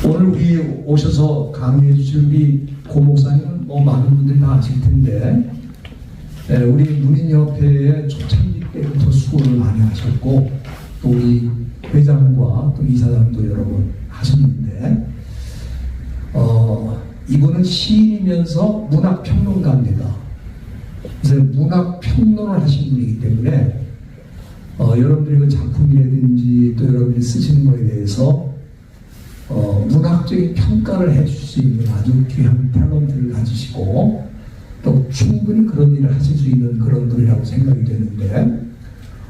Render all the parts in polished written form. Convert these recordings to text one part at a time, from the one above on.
오늘 우리 오셔서 강의해 주실 우리 고 목사님은 많은 분들이 다 아실 텐데, 우리 문인협회에 초창기 때부터 수고를 많이 하셨고, 또 우리 회장과 또 이사장도 여러 번 하셨는데, 이분은 시인이면서 문학평론가입니다. 그래서 문학평론을 하신 분이기 때문에 여러분들이 그 작품이라든지 또 여러분들이 쓰시는 거에 대해서 문학적인 평가를 해줄 수 있는 아주 귀한 탤런트를 가지시고 또 충분히 그런 일을 하실 수 있는 그런 분이라고 생각이 되는데,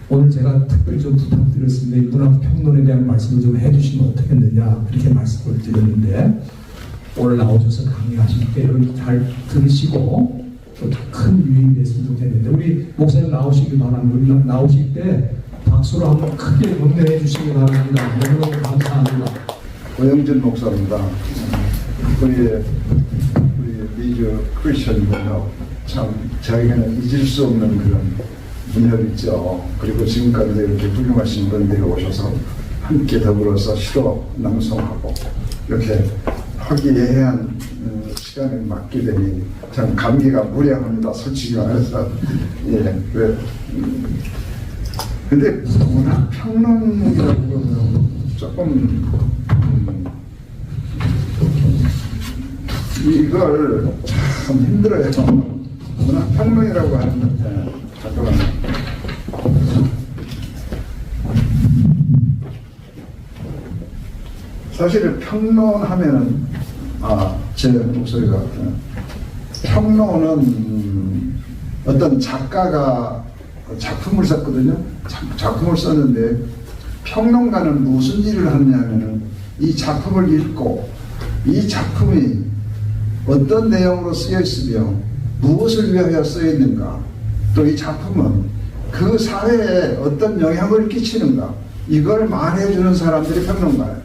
오늘 제가 특별히 좀 부탁드렸습니다. 이 문학평론에 대한 말씀을 좀 해주시면 어떻겠느냐 그렇게 말씀을 드렸는데, 오늘 나오셔서 강의하실 때 이걸 잘 들으시고 또 큰 유익이 됐으면 좋겠는데, 우리 목사님 나오시기 바랍니다. 나오실 때 박수로 한번 크게 응원해 주시기 바랍니다. 너무너무 감사합니다. 고영진 목사입니다. 우리 미주 크리스천 문협, 참 저에게는 잊을 수 없는 그런 문협이죠. 그리고 지금까지도 이렇게 훌륭하신 분들이 오셔서 함께 더불어서 시도 낭송하고 이렇게 화기애애한 시간을 맡게 되니 참 감기가 무량합니다. 솔직히 말해서. 근데 문학 평론이라고 그러면 조금 이걸 참 힘들어요. 문학 평론이라고 하는 건데, 잠깐만요. 사실 평론하면은 제 목소리가 평론은 어떤 작가가 작품을 썼거든요. 작품을 썼는데 평론가는 무슨 일을 하느냐면은 이 작품을 읽고 이 작품이 어떤 내용으로 쓰여 있으며 무엇을 위하여 쓰여 있는가, 또 이 작품은 그 사회에 어떤 영향을 끼치는가, 이걸 말해주는 사람들이 평론가예요.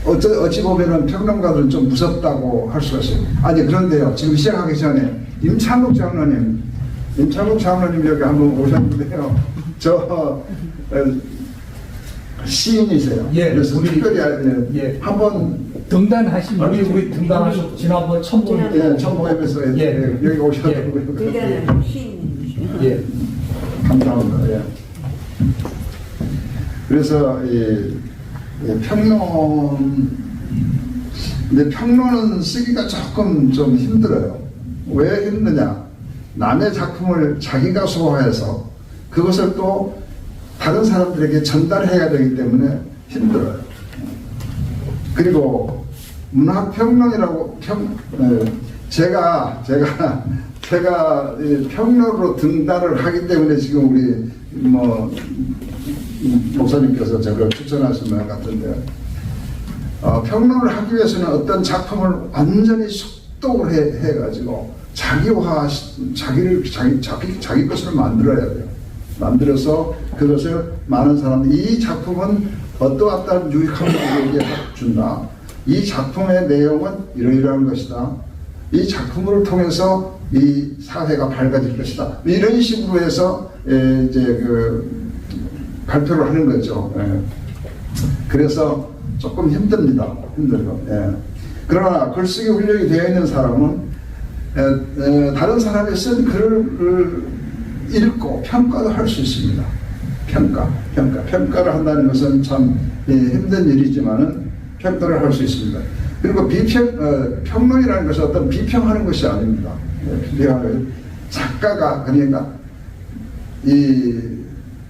어찌 보면은 평론가들은 좀 무섭다고 할 수가 있어요. 아니 그런데요, 지금 시작하기 전에 임창국 장로님 여기 한번 오셨는데요. 저 시인이세요. 예, 그래서 우리, 특별히 한번 등단하신 우리 등단하셨 지난번 청보에서 여기 오셨다고요. 등단은 시인이시죠. 예, 감사합니다. 예. 그래서 근데 평론은 쓰기가 조금 좀 힘들어요. 왜 힘드냐? 남의 작품을 자기가 소화해서 그것을 또 다른 사람들에게 전달해야 되기 때문에 힘들어요. 그리고 문학평론이라고 제가 평론으로 등단을 하기 때문에 지금 우리 목사님께서 저를 추천하신 것 같은데, 평론을 하기 위해서는 어떤 작품을 완전히 속독을 해가지고 자기 것으로 만들어야 돼요. 만들어서 그것을 많은 사람들이 이 작품은 어떠한 유익함을 우리에게 준다. 이 작품의 내용은 이러이러한 것이다. 이 작품을 통해서 이 사회가 밝아질 것이다. 이런 식으로 해서 발표를 하는 거죠. 그래서 조금 힘듭니다. 힘들고. 그러나 글쓰기 훈련이 되어 있는 사람은 다른 사람이 쓴 글을 읽고 평가도 할 수 있습니다. 평가를 한다는 것은 참 힘든 일이지만은 평가를 할 수 있습니다. 그리고 평론이라는 것은 어떤 비평하는 것이 아닙니다. 작가가, 그러니까 이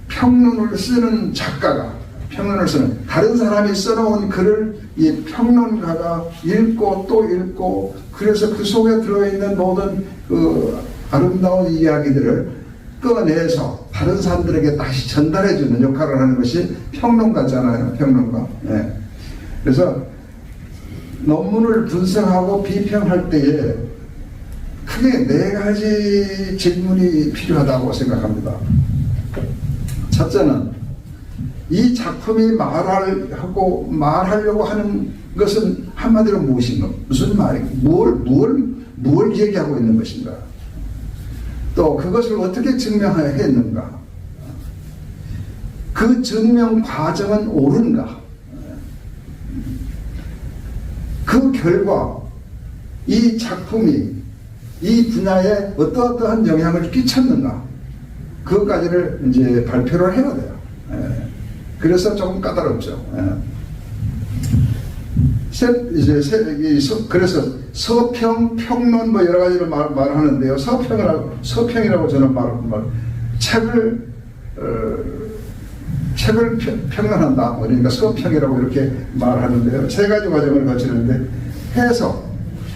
평론을 쓰는 작가가, 평론을 쓰는 다른 사람이 써놓은 글을 이 평론가가 읽고 또 읽고, 그래서 그 속에 들어있는 모든 그 아름다운 이야기들을 꺼내서 다른 사람들에게 다시 전달해주는 역할을 하는 것이 평론가잖아요. 평론가. 그래서 논문을 분석하고 비평할 때에 크게 4가지 질문이 필요하다고 생각합니다. 첫째는 이 작품이 말하려고 하는 것은 한마디로 무엇인가? 무슨 말인가? 뭘 얘기하고 있는 것인가? 또 그것을 어떻게 증명했는가? 그 증명 과정은 옳은가? 그 결과 이 작품이 이 분야에 어떠한 영향을 끼쳤는가, 그것까지를 이제 발표를 해야 돼요. 예. 그래서 조금 까다롭죠. 예. 그래서 서평, 평론 뭐 여러 가지로 말하는데요. 서평이라고 저는 책을 평론한다. 그러니까 서평이라고 이렇게 말하는데요. 세 가지 과정을 거치는데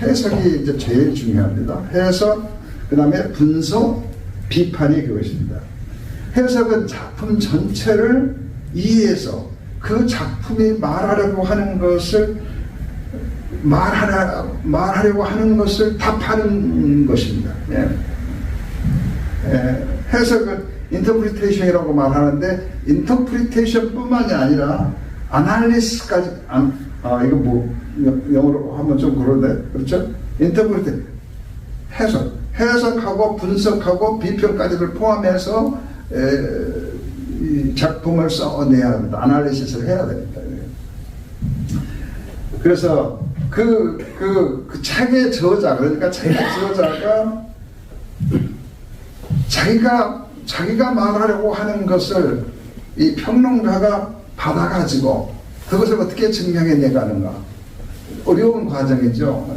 해석이 이제 제일 중요합니다. 해석, 그 다음에 분석, 비판이 그것입니다. 해석은 작품 전체를 이해해서 그 작품이 말하려고 하는 것을 말하려고 하는 것을 답하는 것입니다. 예. 해석은 인터프리테이션이라고 말하는데, 인터프리테이션뿐만이 아니라 아날리시스까지, 이거 뭐 영어로 하면 좀 그런데, 그렇죠? 인터프리테이션, 해석하고 분석하고 비평까지를 포함해서 이 작품을 써내야 합니다. 아날리시스를 해야 됩니다. 그래서 그 책의 저자, 그러니까 책의 저자가 자기가 말하려고 하는 것을 이 평론가가 받아가지고 그것을 어떻게 증명해내가는가, 어려운 과정이죠.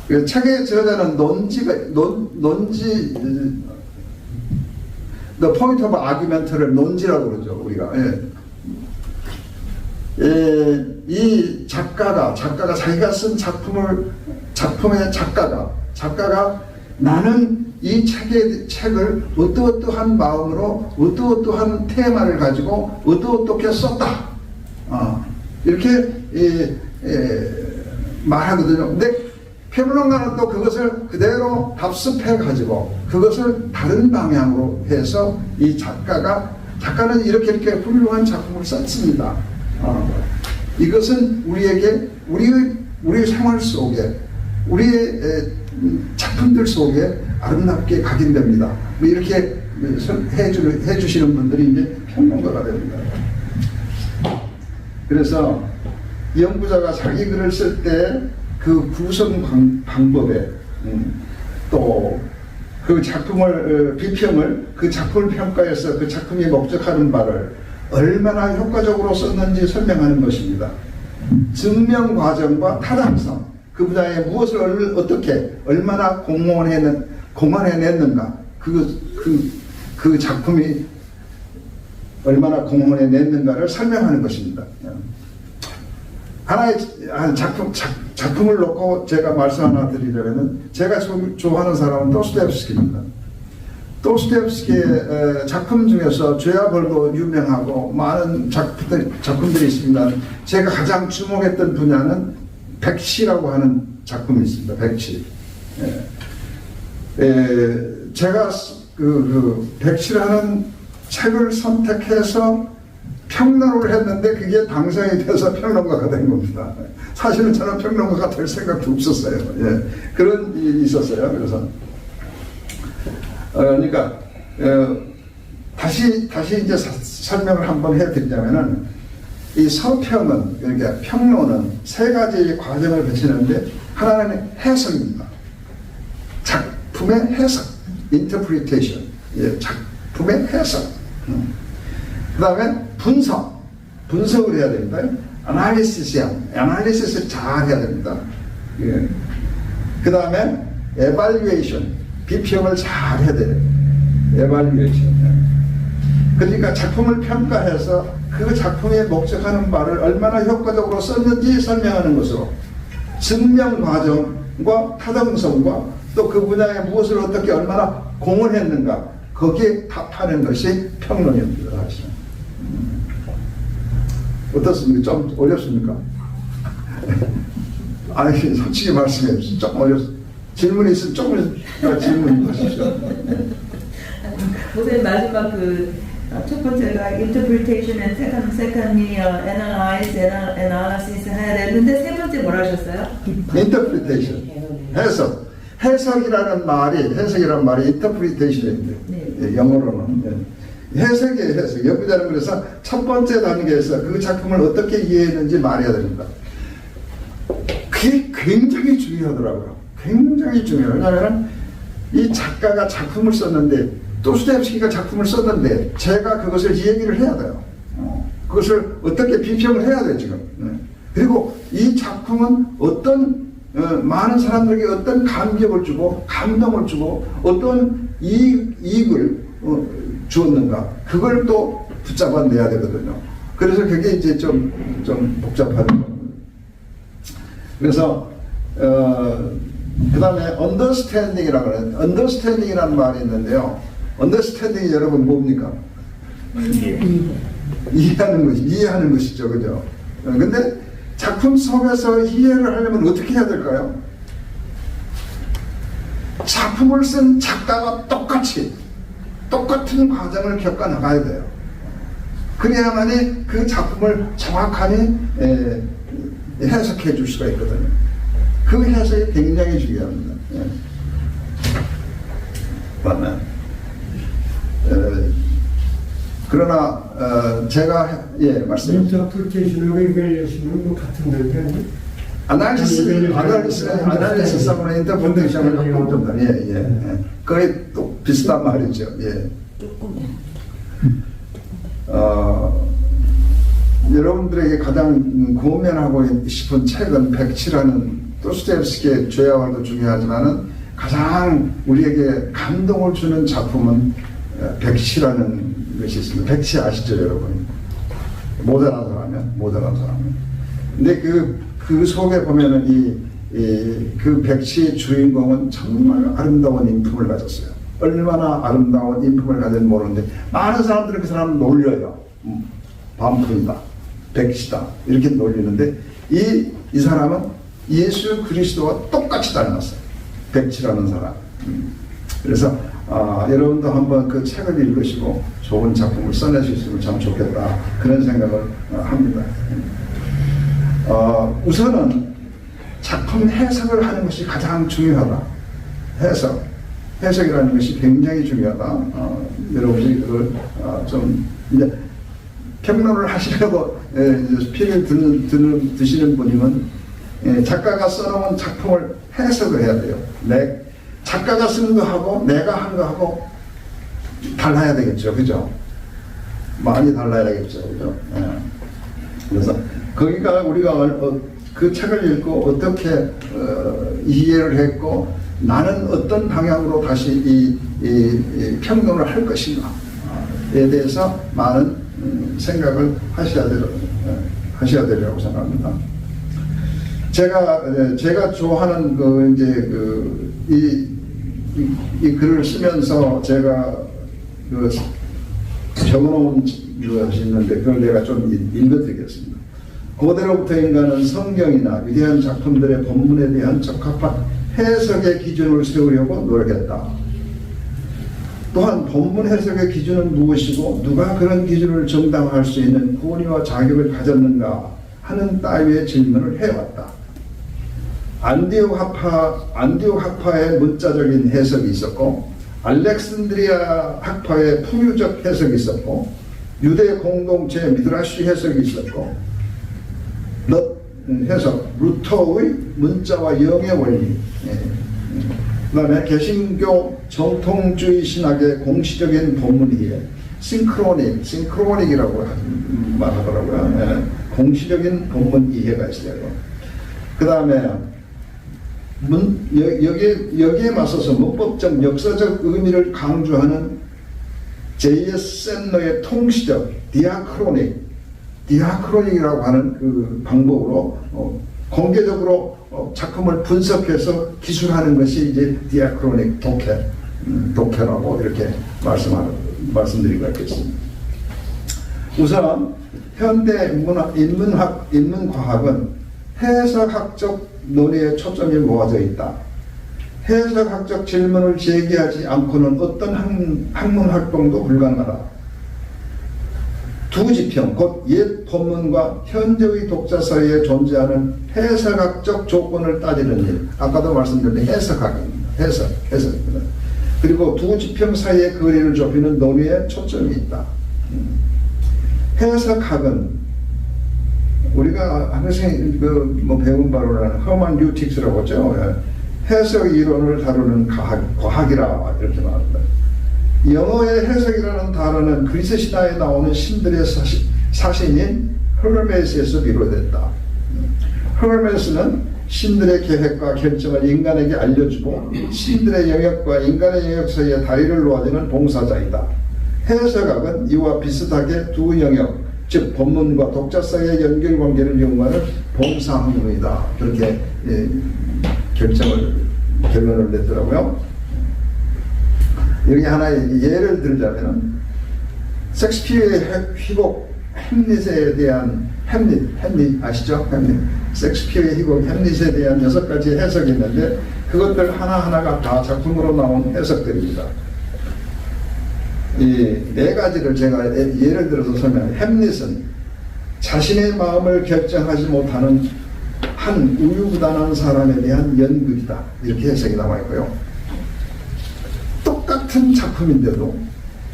그 책의 저자는 the point of argument를 논지라고 그러죠, 우리가. 이 작가가 자기가 쓴 작품의 작가가 나는 이 책을 어떠한 마음으로 어떠한 테마를 가지고 어떻게 썼다, 이렇게 말하거든요. 근데 평론가는 또 그것을 그대로 답습해 가지고 그것을 다른 방향으로 해서 이 작가는 이렇게 훌륭한 작품을 썼습니다. 이것은 우리의 생활 속에, 우리의 작품들 속에 아름답게 각인됩니다. 뭐 이렇게 해주시는 분들이 이제 평론가가 됩니다. 그래서 연구자가 자기 글을 쓸 때 그 구성 방법에, 또 그 작품을 비평을, 그 작품을 평가해서 그 작품이 목적하는 바를 얼마나 효과적으로 썼는지 설명하는 것입니다. 증명 과정과 타당성, 그 분야에 무엇을 어떻게 얼마나 공헌해냈는가, 그 작품이 얼마나 공헌해냈는가를 설명하는 것입니다. 하나의 작품을 놓고 제가 말씀 하나 드리려면, 제가 좋아하는 사람은 도스토옙스키입니다. 도스토옙스키의 작품 중에서 죄와 벌도 유명하고 많은 작품들이 있습니다. 제가 가장 주목했던 분야는 백시라고 하는 작품이 있습니다. 백시. 제가 백시라는 책을 선택해서 평론을 했는데 그게 당선이 돼서 평론가가 된 겁니다. 사실은 저는 평론가가 될 생각도 없었어요. 그런 일이 있었어요. 그래서 그러니까 다시 이제 설명을 한번 해드리자면은, 이 서평은, 그러니까 평론은 세 가지 과정을 거치는데, 하나는 해석입니다. 작품의 해석, interpretation, 작품의 해석. 그 다음에 분석을 해야 됩니다. 아날리시스를 잘 해야 됩니다. 그 다음에 evaluation, 비평을 잘 해야 돼요. evaluation. 그러니까 작품을 평가해서 그 작품에 목적하는 바를 얼마나 효과적으로 썼는지 설명하는 것으로, 증명 과정과 타당성과 또 그 분야에 무엇을 어떻게 얼마나 공헌했는가, 거기에 답하는 것이 평론입니다. 어떻습니까? 좀 어렵습니까? 아니, 솔직히 말씀해 주세요. 좀 어렵습니다. 질문이 있으면 조금 질문하십시오. 선생님, 마지막 첫 번째가 interpretation and secondly analyze, analysis 해야 되는데, 세 번째 뭐라 하셨어요? interpretation, 해석이라는 말이 interpretation인데, 네. 영어로는 해석이에요. 해석. 연구자는 그래서 첫 번째 단계에서 그 작품을 어떻게 이해했는지 말해야 됩니다. 그게 굉장히 중요하더라고요. 굉장히 중요해요. 왜냐하면 이 작가가 작품을 썼는데 도스토옙스키가 작품을 썼는데 제가 그것을 얘기를 해야 돼요. 그것을 어떻게 비평을 해야 돼요 지금. 그리고 이 작품은 어떤 많은 사람들에게 어떤 감격을 주고 감동을 주고 어떤 이익을 주었는가 그걸 또 붙잡아내야 되거든요. 그래서 그게 이제 좀 복잡한 겁니다. 그래서 그 다음에 understanding이라고 하는 understanding이라는 말이 있는데요. understanding이 여러분 뭡니까? 이해하는 것이죠, 그죠? 근데 작품 속에서 이해를 하려면 어떻게 해야 될까요? 작품을 쓴 작가가 똑같은 과정을 겪어 나가야 돼요. 그래야만이 그 작품을 정확하게 해석해 줄 수가 있거든요. 그 해석이 굉장히 중요합니다. 그러나 제가 말씀드렸죠. 인터프리테이션하고 이벨레이션은 같은 데인데 아날리시스하고는 인터프리테이션을 조금 좀 다르. 거의 또 비슷한 말이죠. 여러분들에게 가장 고면하고 싶은 책은 백치라는 도스토옙스키의 죄와도 중요하지만은 가장 우리에게 감동을 주는 작품은 백치라는 것이 있습니다. 백치 아시죠, 여러분? 모자란 사람이요. 근데 그 속에 보면은 그 백치의 주인공은 정말 아름다운 인품을 가졌어요. 얼마나 아름다운 인품을 가졌는지 모르는데 많은 사람들은 그 사람을 놀려요. 반푼이다, 백치다 이렇게 놀리는데 이 사람은 예수 그리스도와 똑같이 닮았어요. 백치라는 사람. 그래서 여러분도 한번 그 책을 읽으시고 좋은 작품을 써낼 수 있으면 참 좋겠다 그런 생각을 합니다. 우선은 작품 해석을 하는 것이 가장 중요하다. 해석이라는 것이 굉장히 중요하다. 여러분이 그걸 좀 이제 평론을 하시려고 피를 드시는 분이면 작가가 써놓은 작품을 해석을 해야 돼요. 작가가 쓴 거하고 내가 한 거하고 달라야 되겠죠, 그죠? 많이 달라야 되겠죠, 그죠? 그래서 거기가 우리가 그 책을 읽고 어떻게 이해를 했고 나는 어떤 방향으로 다시 이 평론을 할 것인가에 대해서 많은 생각을 하셔야 되리라고 생각합니다. 제가 좋아하는 이 글을 쓰면서 제가 적어놓은 것이 있는데 그걸 내가 좀 읽어드리겠습니다. 고대로부터 인간은 성경이나 위대한 작품들의 본문에 대한 적합한 해석의 기준을 세우려고 노력했다. 또한 본문 해석의 기준은 무엇이고 누가 그런 기준을 정당화할 수 있는 권위와 자격을 가졌는가 하는 따위의 질문을 해왔다. 안디옥 학파의 문자적인 해석이 있었고 알렉산드리아 학파의 풍유적 해석이 있었고 유대 공동체 미드라시 해석이 있었고 해석 루터의 문자와 영의 원리 그 다음에 개신교 정통주의 신학의 공시적인 본문 이해 싱크로닉이라고 말하더라고요. 공시적인 본문 이해가 있어요. 그 다음에 여기에 맞서서 문법적 역사적 의미를 강조하는 J.S. 샌너의 통시적 디아크로닉이라고 하는 그 방법으로 공개적으로 작품을 분석해서 기술하는 것이 이제 디아크로닉 독해라고 이렇게 말씀드리고 있겠습니다. 우선 현대 인문과학은 해석학적 논의에 초점이 모아져 있다. 해석학적 질문을 제기하지 않고는 어떤 학문활동도 불가능하다. 두 지평, 곧 옛 본문과 현재의 독자 사이에 존재하는 해석학적 조건을 따지는 일. 아까도 말씀드린 해석학입니다. 해석입니다. 그리고 두 지평 사이의 거리를 좁히는 논의에 초점이 있다. 해석학은 우리가 항상 뭐 배운 바로는 허먼 뉴틱스라고 하죠. 해석 이론을 다루는 과학이라 이렇게 말합니다. 영어의 해석이라는 단어는 그리스 신화에 나오는 신들의 사신인 헤르메스에서 비롯됐다. 헤르메스는 신들의 계획과 결정을 인간에게 알려주고 신들의 영역과 인간의 영역 사이에 다리를 놓아주는 봉사자이다. 해석학은 이와 비슷하게 두 영역, 즉 본문과 독자 사이의 연결관계를 연구하는 봉사학문이다. 그렇게 결론을 냈더라고요. 여기 하나의 예를 들자면 섹스피어의 희곡 햄릿에 대한 햄릿 아시죠? 햄릿. 섹스피어의 희곡 햄릿에 대한 6가지 해석이 있는데 그것들 하나하나가 다 작품으로 나온 해석들입니다. 이 4가지를 제가 예를 들어서 설명해요. 햄릿은 자신의 마음을 결정하지 못하는 한 우유부단한 사람에 대한 연극이다. 이렇게 해석이 나와 있고요. 똑같은 작품인데도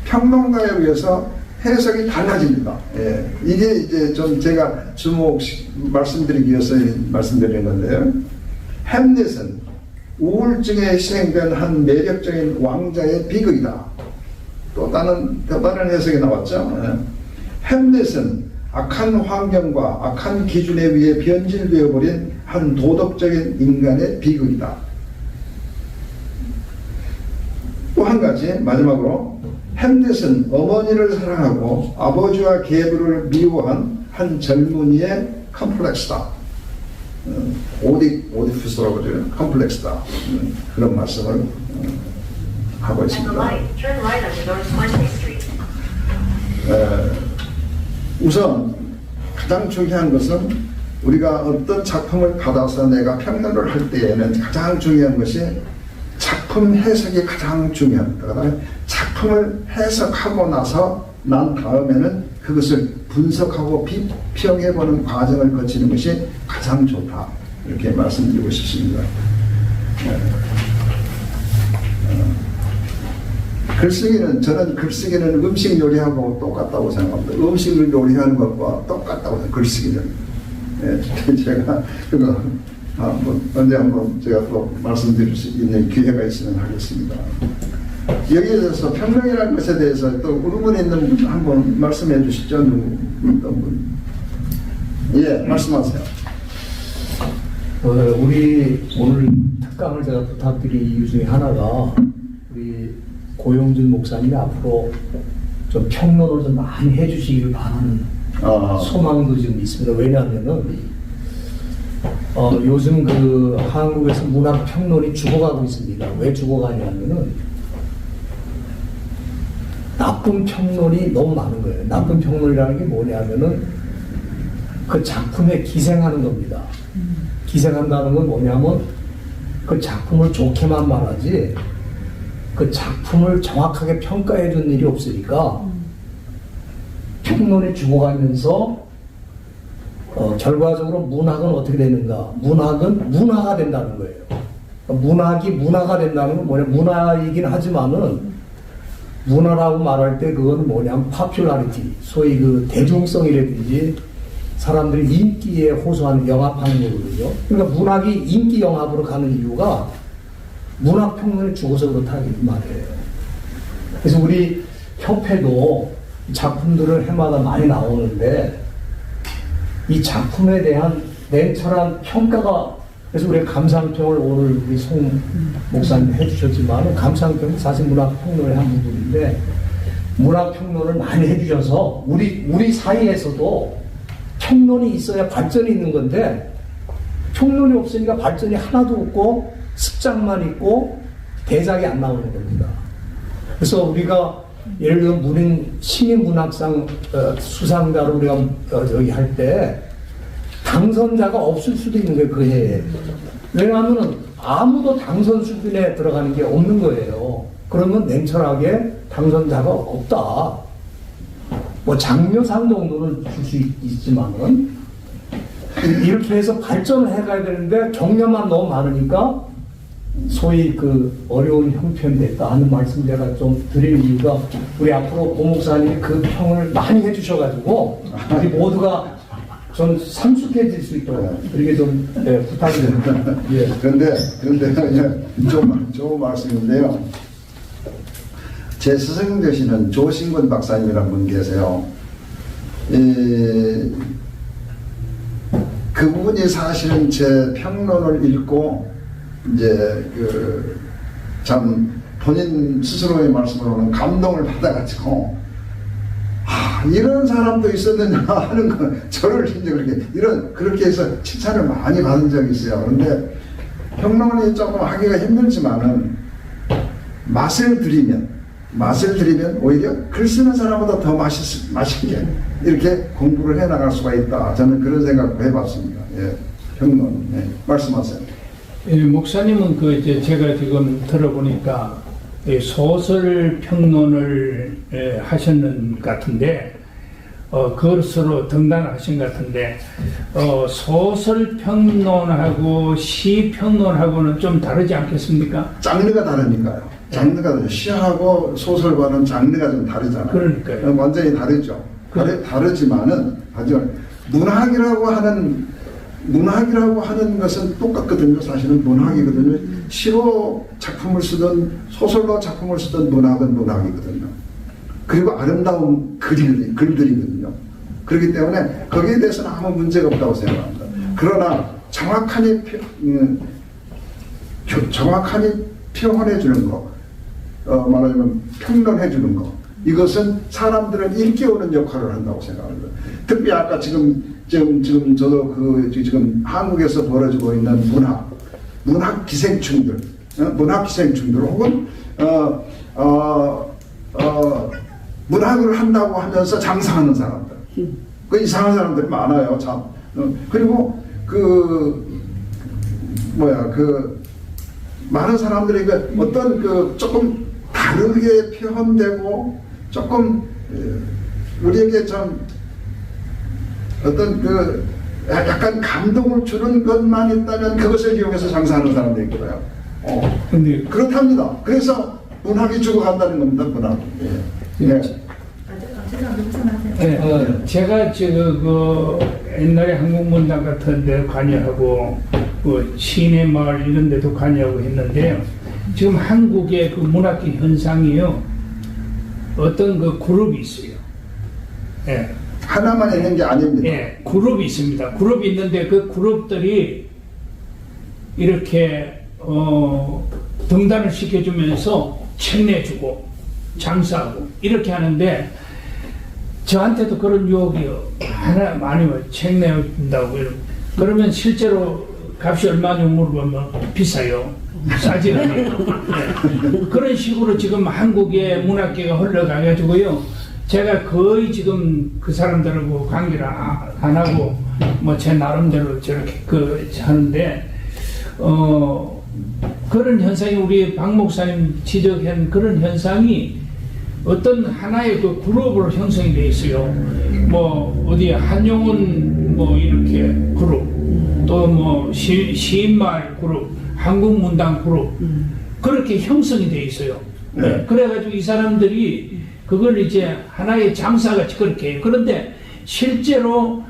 평론가에 의해서 해석이 달라집니다. 예. 이게 이제 좀 제가 말씀드리기 위해서 말씀드리는 건데요. 햄릿은 우울증에 희생된 한 매력적인 왕자의 비극이다. 또 다른 해석이 나왔죠. 예. 햄릿은 악한 환경과 악한 기준에 의해 변질되어 버린 한 도덕적인 인간의 비극이다. 또 한 가지 마지막으로 햄릿은 어머니를 사랑하고 아버지와 계부를 미워한 한 젊은이의 컴플렉스다. 오디푸스라고 그러죠. 컴플렉스다. 그런 말씀을 하고 있습니다. 우선 가장 중요한 것은 우리가 어떤 작품을 받아서 내가 평론을 할 때에는 가장 중요한 것이 작품 해석이 가장 중요합니다. 그다음에 작품을 해석하고 나서 난 다음에는 그것을 분석하고 비평해보는 과정을 거치는 것이 가장 좋다. 이렇게 말씀드리고 싶습니다. 저는 글쓰기는 음식 요리하고 똑같다고 생각합니다. 음식을 요리하는 것과 똑같다고 생각합니다. 글쓰기는. 제가 그거 언제 한번 제가 또 말씀드릴 수 있는 기회가 있으면 하겠습니다. 여기에 대해서 평론이라는 것에 대해서 또 의문 있는 분 한번 말씀해 주시죠. 어떤 분? 예, 말씀하세요. 우리 오늘 특강을 제가 부탁드린 이유 중에 하나가 우리 고용준 목사님이 앞으로 좀 평론을 좀 많이 해주시기를 바라는 소망도 지금 있습니다. 왜냐하면은 요즘 그 한국에서 문학 평론이 죽어가고 있습니다. 왜 죽어가냐면은 나쁜 평론이 너무 많은 거예요. 나쁜 평론이라는 게 뭐냐면은 그 작품에 기생하는 겁니다. 기생한다는 건 뭐냐면 그 작품을 좋게만 말하지 그 작품을 정확하게 평가해 준 일이 없으니까 평론이 죽어가면서 결과적으로 문학은 어떻게 되는가? 문학은 문화가 된다는 거예요. 문학이 문화가 된다는 건 뭐냐? 문화이긴 하지만은 문화라고 말할 때 그건 뭐냐면 파퓰라리티, 소위 그 대중성이라든지 사람들이 인기에 호소하는 영합하는 거거든요. 그러니까 문학이 인기 영합으로 가는 이유가 문학 평론이 죽어서 그렇다는 말이에요. 그래서 우리 협회도 작품들을 해마다 많이 나오는데 이 작품에 대한 냉철한 평가가, 그래서 우리가 감상평을 오늘 우리 송 목사님 해주셨지만 감상평이 사실 문학평론의 한 부분인데 문학평론을 많이 해주셔서 우리 사이에서도 평론이 있어야 발전이 있는 건데 평론이 없으니까 발전이 하나도 없고 습작만 있고 대작이 안 나오는 겁니다. 그래서 우리가 예를 들어 시민문학상 수상자로 우리가 저기 할 때 당선자가 없을 수도 있는 거예요. 그 해에. 왜냐하면 아무도 당선 수준에 들어가는 게 없는 거예요. 그러면 냉철하게 당선자가 없다. 뭐 장려상 정도는 줄 수 있지만은 이렇게 해서 발전을 해가야 되는데 경력만 너무 많으니까 소위 그 어려운 형편이 됐다 하는 말씀 제가 좀 드릴 이유가 우리 앞으로 고 목사님이 그 평을 많이 해주셔가지고 우리 모두가 좀 성숙해질 수 있도록 그렇게 좀 부탁드립니다. 예. 그런데 좀 좋은 말씀인데요. 제 스승 되시는 조신권 박사님이라는 분 계세요. 그분이 사실은 제 평론을 읽고 이제 참 본인 스스로의 말씀으로는 감동을 받아가지고 이런 사람도 있었느냐 하는 거 저를 이제 그렇게 해서 칭찬을 많이 받은 적이 있어요. 그런데 평론이 조금 하기가 힘들지만은 맛을 들이면 오히려 글 쓰는 사람보다 더 맛있게 이렇게 공부를 해 나갈 수가 있다. 저는 그런 생각도 해봤습니다. 예, 평론 말씀하세요. 예, 목사님은 이제 제가 지금 들어보니까 소설 평론을 하셨는 것 같은데, 그것으로 등단하신 것 같은데, 소설 평론하고 시 평론하고는 좀 다르지 않겠습니까? 장르가 다르니까요. 장르가 다르죠. 시하고 소설과는 장르가 좀 다르잖아요. 그러니까요. 완전히 다르죠. 다르지만은 하지만 문학이라고 하는 것은 똑같거든요. 사실은 문학이거든요. 시로 작품을 쓰든 소설로 작품을 쓰든 문학은 문학이거든요. 그리고 아름다운 글들이거든요. 그렇기 때문에 거기에 대해서는 아무 문제가 없다고 생각합니다. 그러나 정확하게 표현해 주는 거, 말하자면 평론해 주는 거, 이것은 사람들을 일깨우는 역할을 한다고 생각합니다. 특히 아까 지금 저도 지금 한국에서 벌어지고 있는 문학 기생충들 혹은 문학을 한다고 하면서 장사하는 사람들, 그 이상한 사람들이 많아요. 참. 그리고 많은 사람들이 어떤 조금 다르게 표현되고 조금 우리에게 좀 어떤 약간 감동을 주는 것만 있다면 그것을 이용해서 장사하는 사람들이 있거든요. 근데 그렇답니다. 그래서 문학이 죽어간다는 겁니다. 문학. 예. 죄송합니다. 말씀하세요. 네, 제가 지금 옛날에 한국문당 같은 데 관여하고 시인의 마을 이런 데도 관여하고 했는데요. 지금 한국의 문학계 현상이요. 어떤 그룹이 있어요. 예. 하나만 있는 게 아닙니다. 예, 그룹이 있습니다. 그룹이 있는데 그 그룹들이 이렇게 등단을 시켜주면서 책 내주고 장사하고 이렇게 하는데 저한테도 그런 유혹이 하나 많이 와요. 책 내준다고 그러면 실제로 값이 얼마냐 물어보면 비싸요. 싸지 않아요. 네. 그런 식으로 지금 한국의 문학계가 흘러가가지고요. 제가 거의 지금 그 사람들하고 관계를 안 하고 제 나름대로 저렇게 하는데 그런 현상이 우리 박 목사님 지적한 그런 현상이 어떤 하나의 그룹으로 형성이 돼 있어요. 어디 한용운 이렇게 그룹, 또 시인마을 그룹, 한국문당 그룹 그렇게 형성이 돼 있어요. 네. 그래가지고 이 사람들이 그걸 이제 하나의 장사같이 그렇게 해요. 그런데 실제로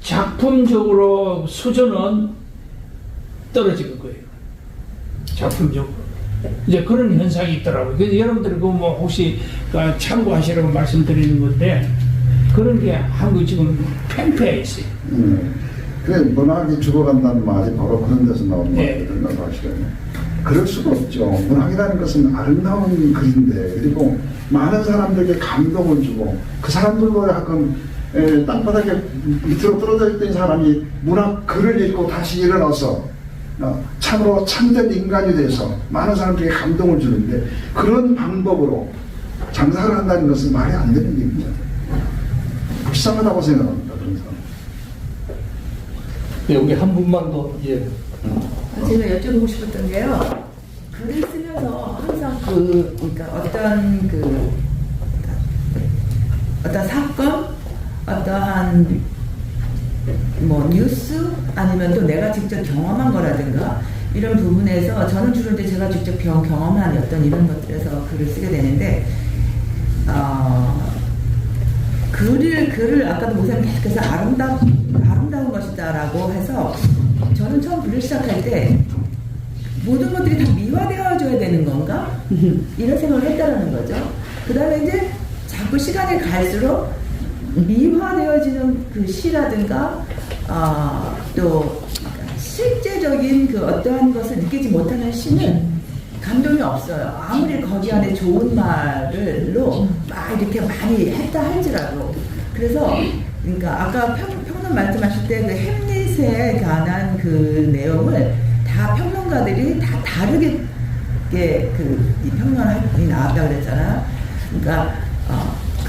작품적으로 수준은 떨어지는 거예요. 작품적으로. 이제 그런 현상이 있더라고요. 그래서 여러분들이 혹시 참고하시라고 말씀드리는 건데 그런 게 한국이 지금 팽패해 있어요. 그래, 문학이 죽어간다는 말이 바로 그런 데서 나온 말이거든요, 사실은. 그럴 수가 없죠. 문학이라는 것은 아름다운 글인데, 그리고 많은 사람들에게 감동을 주고, 그 사람들로 하여금 땅바닥에 밑으로 떨어져 있던 사람이 문학 글을 읽고 다시 일어나서 참으로 참된 인간이 돼서 많은 사람들에게 감동을 주는데, 그런 방법으로 장사를 한다는 것은 말이 안 되는 얘기죠. 불쌍하다고 생각합니다, 그런 사람. 네, 여기 한 분만 더. 예. 제가 여쭤보고 싶었던 게요. 글을 쓰면서 항상 그러니까 어떤 사건, 어떠한 뉴스 아니면 또 내가 직접 경험한 거라든가 이런 부분에서 저는 주로 이제 제가 직접 경험한 어떤 이런 것들에서 글을 쓰게 되는데 글을 아까도 목사님 계속해서 아름답다고 이런 생각을 했다라는 거죠. 그 다음에 이제 자꾸 시간이 갈수록 미화되어지는 그 시라든가 또 실제적인 그 어떠한 것을 느끼지 못하는 시는 감동이 없어요. 아무리 거기 안에 좋은 말로 막 이렇게 많이 했다 할지라도. 그래서 그러니까 아까 평론 말씀하실 때 그 햄릿에 관한 그 내용을 다 평론가들이 다 다르게 이 평론이 나왔다 그랬잖아요. 그러니까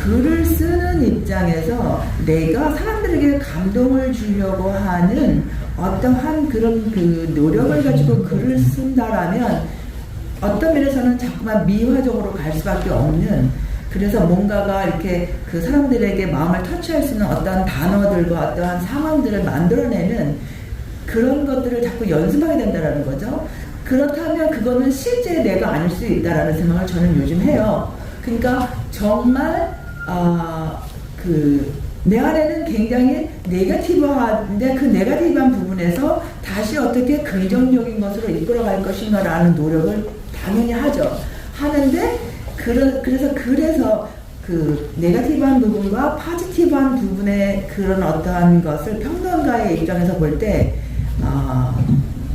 글을 쓰는 입장에서 내가 사람들에게 감동을 주려고 하는 어떠한 그런 그 노력을 가지고 글을 쓴다라면 어떤 면에서는 자꾸만 미화적으로 갈 수밖에 없는, 그래서 뭔가가 이렇게 그 사람들에게 마음을 터치할 수 있는 어떠한 단어들과 어떠한 상황들을 만들어내는 그런 것들을 자꾸 연습하게 된다는 거죠. 그렇다면 그거는 실제 내가 아닐 수 있다라는 생각을 저는 요즘 해요. 그러니까 정말 내 안에는 굉장히 네거티브한데 그 네거티브한 부분에서 다시 어떻게 긍정적인 것으로 이끌어갈 것인가라는 노력을 당연히 하는데 그래서 그 네거티브한 부분과 포지티브한 부분의 그런 어떠한 것을 평론가의 입장에서 볼 때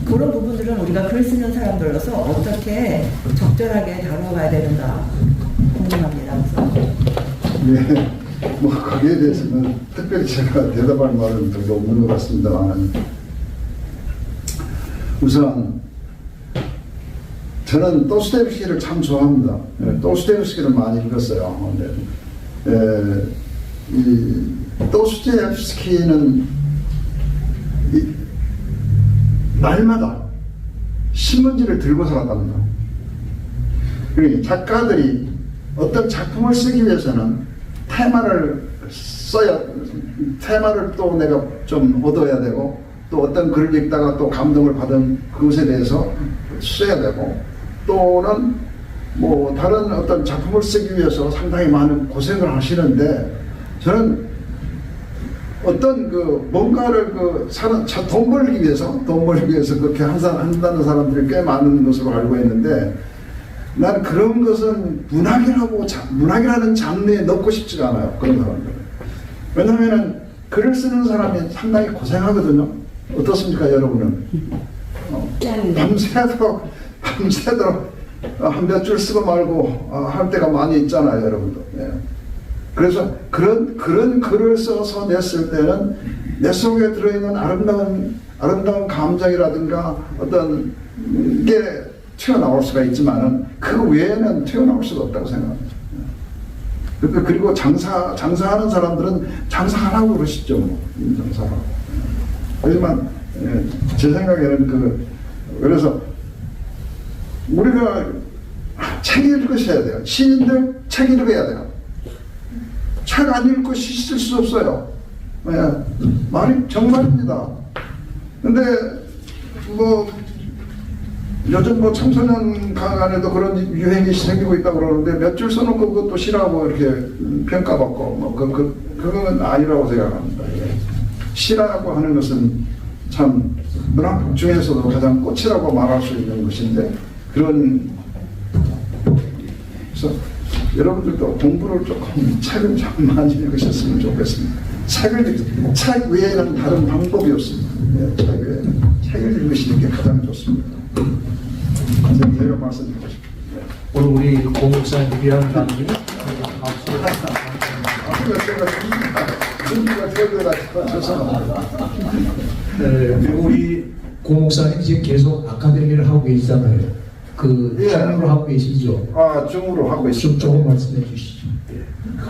그런 부분들은 우리가 글 쓰는 사람들로서 어떻게 적절하게 다뤄가야 되는가 궁금합니다. 네, 뭐 거기에 대해서는 특별히 제가 대답할 말은 별로 없는 것 같습니다만, 우선 저는 도스토옙스키를 참 좋아합니다. 도스토옙스키를 많이 읽었어요. 이 도스토옙스키는 날마다 신문지를 들고 살았답니다. 그러니까 작가들이 어떤 작품을 쓰기 위해서는 테마를 또 내가 좀 얻어야 되고, 또 어떤 글을 읽다가 또 감동을 받은 그것에 대해서 써야 되고, 또는 뭐 다른 어떤 작품을 쓰기 위해서 상당히 많은 고생을 하시는데, 저는 어떤 그 뭔가를 돈 벌기 위해서 그렇게 한다는 사람들이 꽤 많은 것으로 알고 있는데, 난 그런 것은 문학이라는 장르에 넣고 싶지가 않아요. 그런 사람들. 왜냐하면 글을 쓰는 사람이 상당히 고생하거든요. 어떻습니까, 여러분은? 밤새도록 한 몇 줄 쓰고 말고 할 때가 많이 있잖아요, 여러분도. 예. 그래서 그런 글을 써서 냈을 때는 내 속에 들어있는 아름다운 감정이라든가 어떤 게 튀어나올 수가 있지만은 그 외에는 튀어나올 수가 없다고 생각합니다. 그리고 장사하는 사람들은 장사하라고 그러시죠. 뭐. 장사하라고. 하지만 제 생각에는 그래서 우리가 책 읽으셔야 돼요. 시인들 책 읽어야 돼요. 책 안 읽고 시 쓸 수 없어요. 말이 정말입니다. 근데 뭐 요즘 뭐 청소년 강간에도 그런 유행이 생기고 있다고 그러는데 몇 줄 써놓고 그것도 시라고 이렇게 평가받고 뭐 그건 아니라고 생각합니다. 시라고 하는 것은 참 문학 중에서도 가장 꽃이라고 말할 수 있는 것인데, 그래서 여러분들도 공부를 조금 책을 참 많이 읽으셨으면 좋겠습니다. 책 외에는 다른 방법이 없습니다. 책 외에는 책을 읽으시는 게 가장 좋습니다. 제가 말씀드리고 싶습니다. 오늘 우리 고 목사님 위한 남김 준비가 되어가지고 죄송합니다. 그리고 우리 고 목사님 지금 계속 아카데미를 하고 계시잖아요. 장르로 하고 계시죠? 중으로 하고 있습니다. 조금 말씀해 주시죠.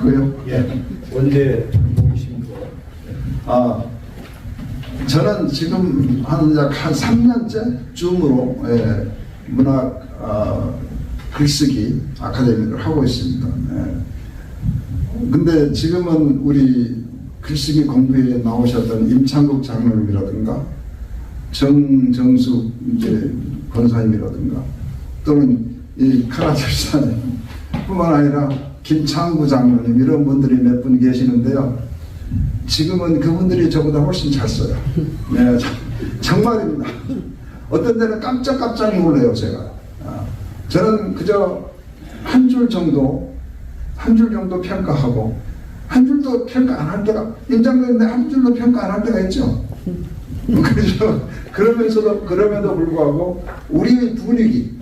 그래요? 예. 언제 모이신 거? 저는 지금 약 3년째 줌으로 문학 글쓰기 아카데미를 하고 있습니다. 근데 지금은 우리 글쓰기 공부에 나오셨던 임창국 장로님이라든가 정정숙 권사님이라든가 또는 이 카라철사님 뿐만 아니라 김창구 장로님 이런 분들이 몇 분 계시는데요. 지금은 그분들이 저보다 훨씬 잘 써요. 네, 정말입니다. 어떤 데는 깜짝 놀래요, 제가. 저는 그저 한 줄 정도 평가하고, 한 줄도 평가 안 할 때가, 임장도인데 한 줄도 평가 안 할 때가 있죠. 그죠? 그럼에도 불구하고 우리의 분위기,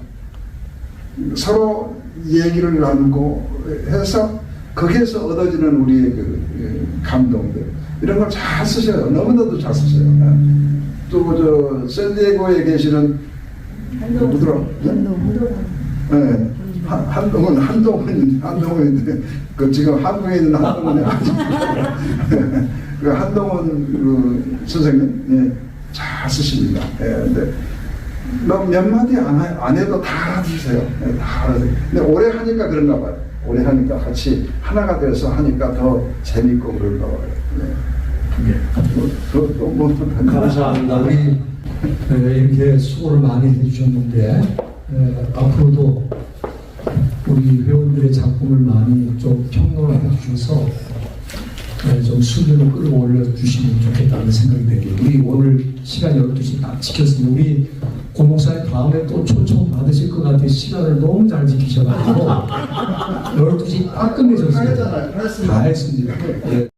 서로 얘기를 나누고 해서 거기에서 얻어지는 우리의 그 감동들, 이런 걸 잘 쓰셔요. 너무나도 잘 쓰셔요. 또 샌디에고에 계시는 누구더라? 네. 한동훈인데, 그 지금 한국에 있는 한동훈이 아니죠. 그 한동훈 그 선생님, 예, 잘 쓰십니다. 예, 근데 몇 마디 안 해도 다 알아주세요. 예, 다 알아주세요. 근데 오래 하니까 그런가 봐요. 오래 하니까 같이 하나가 돼서 하니까 더 재밌고 그런가 봐요. 감사합니다. 우리 이렇게 수고를 많이 해주셨는데 앞으로도 우리 회원들의 작품을 많이 좀 평론을 해주셔서 좀 수준을 끌어올려 주시면 좋겠다는 생각이 들어요. 우리 오늘 시간 12시 딱 지켰으면 우리 고목사님 다음에 또 초청 받으실 것 같아요. 시간을 너무 잘 지키셔가지고 12시 딱 끝내셨어요. 다 했습니다. 예.